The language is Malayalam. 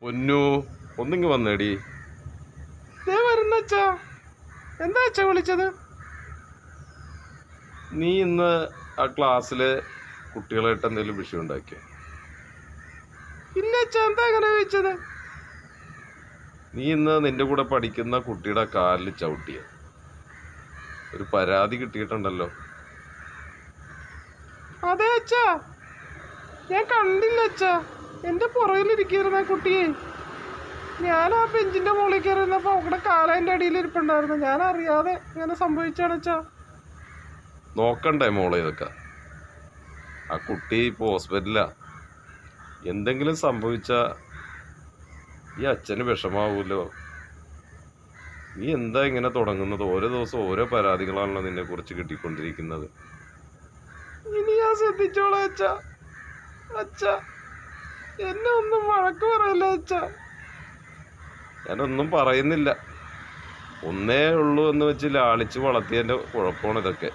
പൊന്നു ഒന്നിങ്ങ് വന്നേടി. വരുന്നച്ചാ. എന്താ അച്ഛാ വിളിച്ചത്? നീ ഇന്ന് ആ ക്ലാസ്സിലെ കുട്ടികളായിട്ട് എന്തെങ്കിലും വിഷയം ഉണ്ടാക്കിയോ? ഇല്ല അച്ഛാ, എന്താ അങ്ങനെ ചോദിച്ചത്? നീ ഇന്ന് നിന്റെ കൂടെ പഠിക്കുന്ന കുട്ടിയുടെ കാലിൽ ചവിട്ടിയ ഒരു പരാതി കിട്ടിയിട്ടുണ്ടല്ലോ. അതെ അച്ഛാ, ഞാൻ കണ്ടില്ല അച്ഛാ. എന്റെ പുറകിലിരിക്കുന്ന കുട്ടിയെ ഞാൻ ആ ബെഞ്ചിന്റെ മുകളിൽ കയറിയിരുന്നപ്പോ അവിടെ കാലന്റെ അടിയിൽ ഇരിപ്പുണ്ടായിരുന്നു. ഞാൻ അറിയാതെ ഇങ്ങനെ സംഭവിച്ചാണ് അച്ഛാ. നോക്കണ്ടേ മോളെ ഇതൊക്കെ? ആ കുട്ടി ഇപ്പോൾ ഹോസ്പിറ്റലിലാ. എന്തെങ്കിലും സംഭവിച്ച ഈ അച്ഛന് വിഷമാവൂലോ. നീ എന്താ ഇങ്ങനെ തുടങ്ങുന്നത്? ഓരോ ദിവസം ഓരോ പരാതികളാണല്ലോ നിന്നെ കുറിച്ച് കിട്ടിക്കൊണ്ടിരിക്കുന്നത്. ഇനി ഞാൻ ശ്രദ്ധിച്ചോളാം അച്ഛാ. അച്ഛാ, എന്നെ ഒന്നും വഴക്ക് പറയല്ല അച്ഛാ. ഞാനൊന്നും പറയുന്നില്ല. ഒന്നേ ഉള്ളൂ എന്ന് വെച്ച് ലാളിച്ച് വളർത്തിയതിൻ്റെ കുഴപ്പമാണ് ഇതൊക്കെ.